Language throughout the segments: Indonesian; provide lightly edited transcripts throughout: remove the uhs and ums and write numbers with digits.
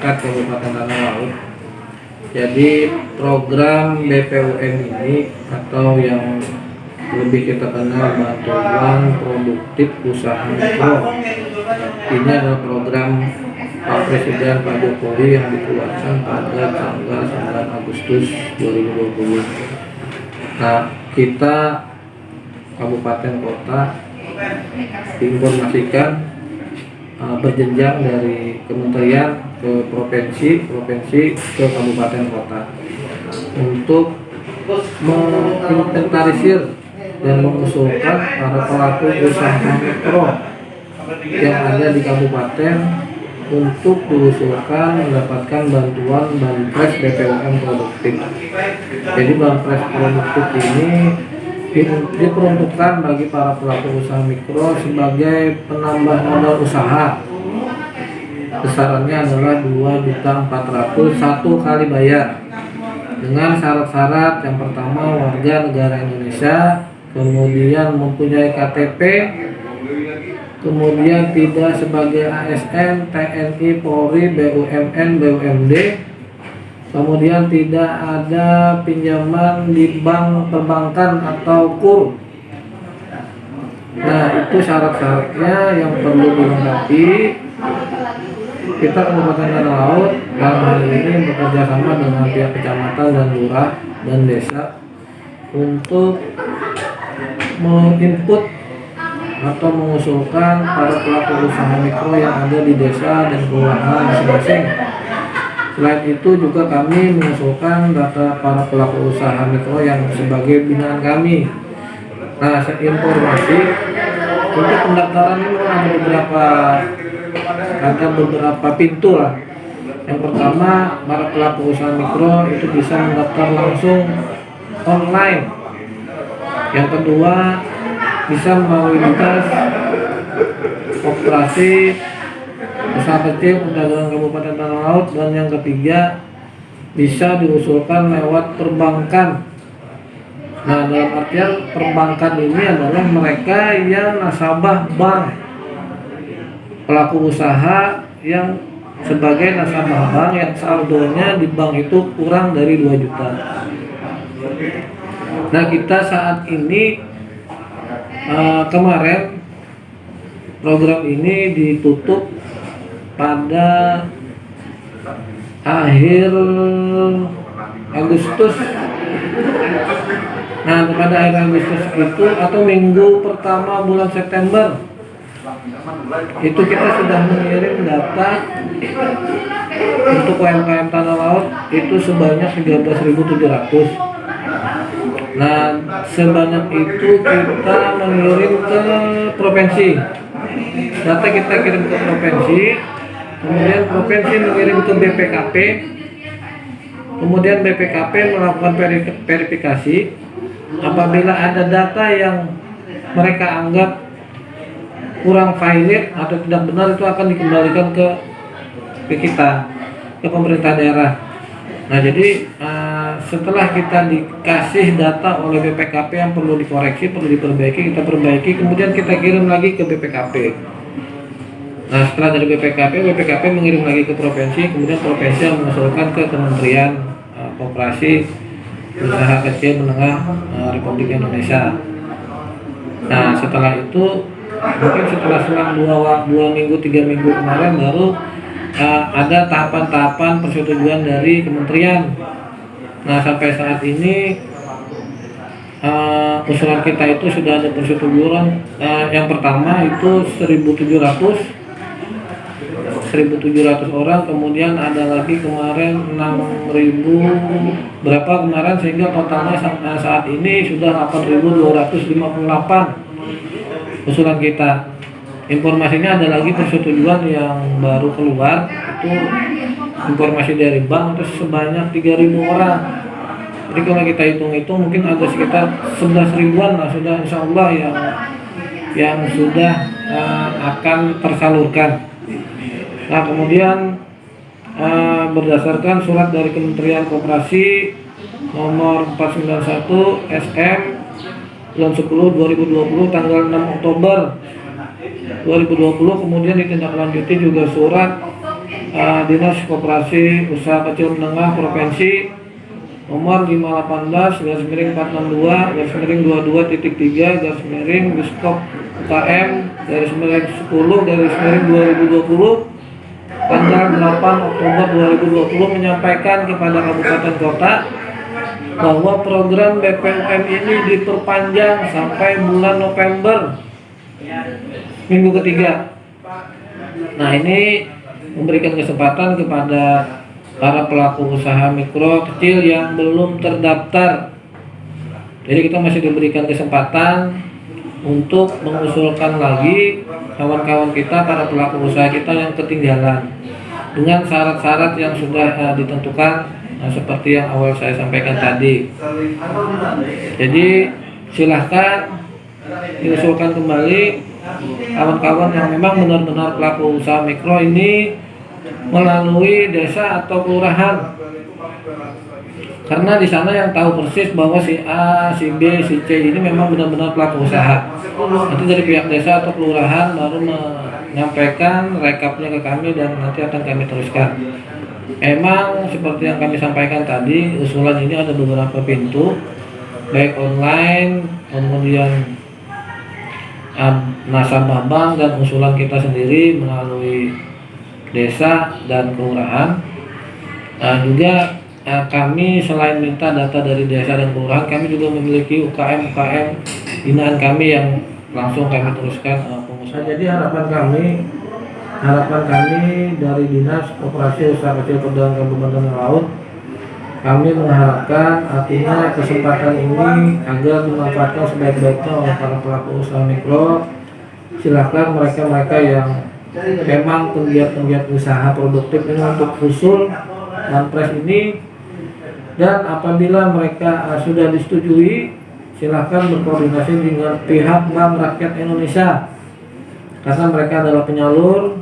masyarakat Kabupaten Tanah Laut. Jadi program BPUM ini atau yang lebih kita kenal bantuan produktif usaha mikro, ini adalah program Pak Presiden Pak Jokowi yang dikeluarkan pada tanggal 9 Agustus 2020. Nah, kita kabupaten kota diinformasikan berjenjang dari kementerian ke provinsi ke kabupaten kota untuk menginventarisir dan mengusulkan para pelaku usaha mikro yang ada di kabupaten untuk diusulkan mendapatkan bantuan banpres BPUM produktif. Jadi banpres produktif ini diperuntukkan bagi para pelaku usaha mikro sebagai penambah modal usaha. Besarannya adalah 2.400.000 satu kali bayar dengan syarat-syarat. Yang pertama, warga negara Indonesia, kemudian mempunyai KTP, kemudian tidak sebagai ASN, TNI, Polri, BUMN, BUMD, kemudian tidak ada pinjaman di bank perbankan atau KUR. Nah, itu syarat-syaratnya yang perlu dilengkapi. Kita Kabupaten Tanah Laut dalam hal ini bekerja sama dengan pihak kecamatan dan lurah dan desa untuk menginput atau mengusulkan para pelaku usaha mikro yang ada di desa dan kelurahan masing-masing. Selain itu juga kami mengusulkan data para pelaku usaha mikro yang sebagai binaan kami. Nah, informasi untuk pendaftaran ini ada beberapa pintu lah. Yang pertama, para pelaku usaha mikro itu bisa mendaftar langsung online. Yang kedua, bisa melalui dinas koperasi usaha kecil perdagangan Kabupaten Tanah Laut, dan yang ketiga bisa diusulkan lewat perbankan. Nah, dalam artian perbankan ini adalah mereka yang nasabah bank, pelaku usaha yang sebagai nasabah bank yang saldonya di bank itu kurang dari 2 juta. Nah, kita saat ini kemarin program ini ditutup pada akhir Agustus. Nah, pada akhir Agustus itu atau minggu pertama bulan September itu kita sudah mengirim data untuk UMKM Tanah Laut itu sebanyak 13.700. Nah, sebanyak itu kita mengirim ke provinsi. Data kita kirim ke provinsi, kemudian provinsi mengirim ke BPKP, kemudian BPKP melakukan verifikasi. Apabila ada data yang mereka anggap kurang valid atau tidak benar, itu akan dikembalikan ke kita, ke pemerintah daerah. Nah, jadi setelah kita dikasih data oleh BPKP yang perlu dikoreksi, perlu diperbaiki, kita perbaiki, kemudian kita kirim lagi ke BPKP. Nah, setelah dari BPKP mengirim lagi ke provinsi, kemudian provinsi yang mengusulkan ke Kementerian Koperasi Usaha Kecil Menengah Republik Indonesia. Nah, setelah itu mungkin setelah selang 2 minggu 3 minggu kemarin baru ada tahapan-tahapan persetujuan dari kementerian. Nah, sampai saat ini usulan kita itu sudah ada persetujuan. Yang pertama itu 1.700 orang, kemudian ada lagi kemarin 6.000 berapa kemarin, sehingga totalnya saat ini sudah 8.258 usulan kita. Informasinya ada lagi persetujuan yang baru keluar, itu informasi dari bank itu sebanyak 3.000 orang. Jadi kalau kita hitung-hitung mungkin ada sekitar 11.000-an lah sudah, insya Allah yang sudah akan tersalurkan. Nah, kemudian berdasarkan surat dari Kementerian Koperasi nomor 491 SM bulan 10 2020 tanggal 6 Oktober 2020, kemudian ditindaklanjuti juga surat Dinas Koperasi Usaha Kecil Menengah Provinsi nomor 518/22/22.3 Biskop UKM /10/2020 tanggal 8 Oktober 2020 menyampaikan kepada kabupaten kota bahwa program BPUM ini diperpanjang sampai bulan November minggu ketiga. Nah, ini memberikan kesempatan kepada para pelaku usaha mikro kecil yang belum terdaftar. Jadi kita masih diberikan kesempatan untuk mengusulkan lagi kawan-kawan kita, para pelaku usaha kita yang ketinggalan dengan syarat-syarat yang sudah ditentukan, seperti yang awal saya sampaikan tadi. Jadi silahkan diusulkan kembali kawan-kawan yang memang benar-benar pelaku usaha mikro ini melalui desa atau kelurahan, karena di sana yang tahu persis bahwa si A, si B, si C ini memang benar-benar pelaku usaha. Nanti dari pihak desa atau kelurahan baru menyampaikan rekapnya ke kami dan nanti akan kami teruskan. Emang seperti yang kami sampaikan tadi, usulan ini ada beberapa pintu, baik online, kemudian nasabah bank, dan usulan kita sendiri melalui desa dan kelurahan. Juga kami selain minta data dari desa dan kelurahan, kami juga memiliki UKM binaan kami yang langsung kami teruskan pengusaha. Jadi harapan kami dari Dinas Koperasi Usaha Kecil Pedang Kabupaten Laut, kami mengharapkan artinya kesempatan ini agar dimanfaatkan sebaik-baiknya oleh para pelaku usaha mikro. Silakan mereka yang memang penggiat usaha produktif ini untuk usul dan pres ini, dan apabila mereka sudah disetujui, silakan berkoordinasi dengan pihak Bank Rakyat Indonesia, karena mereka adalah penyalur.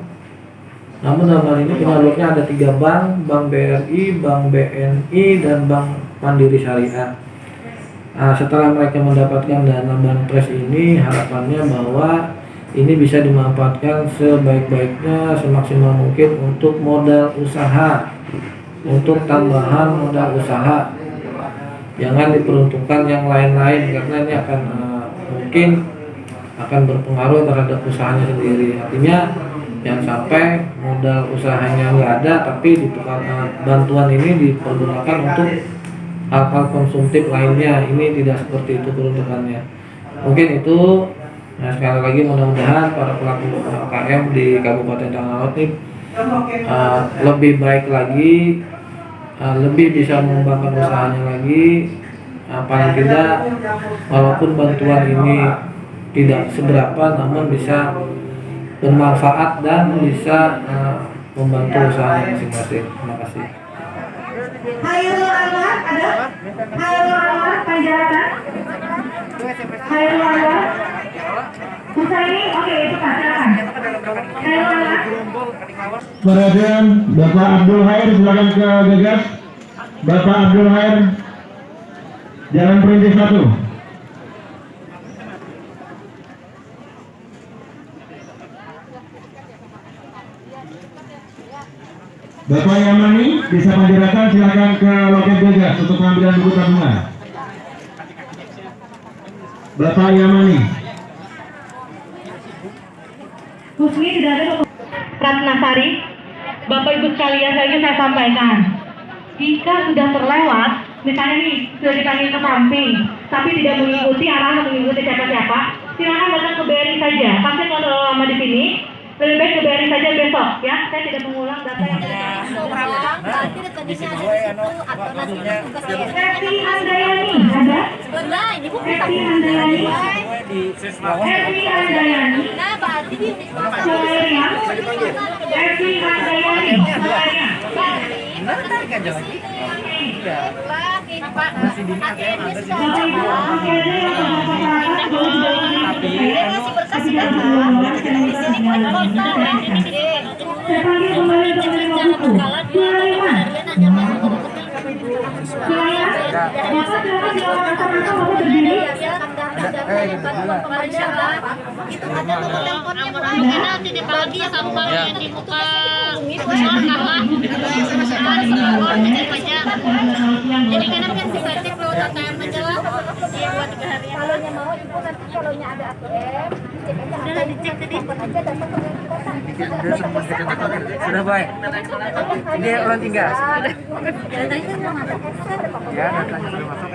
Namun dalam hal ini penyalurnya ada 3 bank, Bank BRI, Bank BNI, dan Bank Mandiri Syariah. Setelah mereka mendapatkan dana banpres ini, harapannya bahwa ini bisa dimanfaatkan sebaik-baiknya, semaksimal mungkin untuk modal usaha, untuk tambahan modal usaha. Jangan diperuntukkan yang lain-lain, karena ini akan mungkin akan berpengaruh terhadap usahanya sendiri. Artinya jangan sampai modal usahanya nggak ada, tapi bantuan ini dipergunakan untuk hal-hal konsumtif lainnya. Ini tidak seperti itu peruntukannya. Mungkin itu. Nah, sekali lagi mudah-mudahan para pelaku UKM di Kabupaten Tangerang Laut ini lebih baik lagi, lebih bisa mengembangkan usahanya lagi. Paling tidak, walaupun bantuan ini tidak seberapa, namun bisa bermanfaat dan bisa membantu usahanya masing-masing. Terima kasih. Hairul Anwar ada? Hairul Anwar Panjarakan? Hairul Anwar? Husaini? Oke, itu Pak, silakan. Hairul Anwar? Perhatian, Bapak Abdul Hair silakan ke Gagas. Bapak Abdul Hair, Jalan Perintis 1. Bapak Yamani bisa Panjarakan, silakan ke loket Gagas untuk pengambilan buku tabungan. Bapak Yamani. Husni tidak ada. Ratnasari, Bapak Ibu sekalian, lagi saya sampaikan, jika sudah terlewat, misalnya nih sudah dipanggil ke samping, tapi tidak mengikuti arahan atau mengikuti siapa-siapa, silakan datang ke BRI saja. Pasti kalau terlalu lama di sini, lebih baik ke BRI saja besok, ya. Saya tidak mengulang data yang Happy Handayani ada? Happy Handayani? Happy Handayani? Soalnya Happy Handayani? Soalnya Itu ada nomor teleponnya mungkin nanti dibagi sampah yang di muka jadi kan bisa cek lewat ATM aja lah di 2-3 hari. Kalau mau ibu nanti kalau ada ATM Udah dicek tadi. Sudah baik. Ini orang tinggal. Tadi kan mau masuk. Ya, datanya sudah masuk.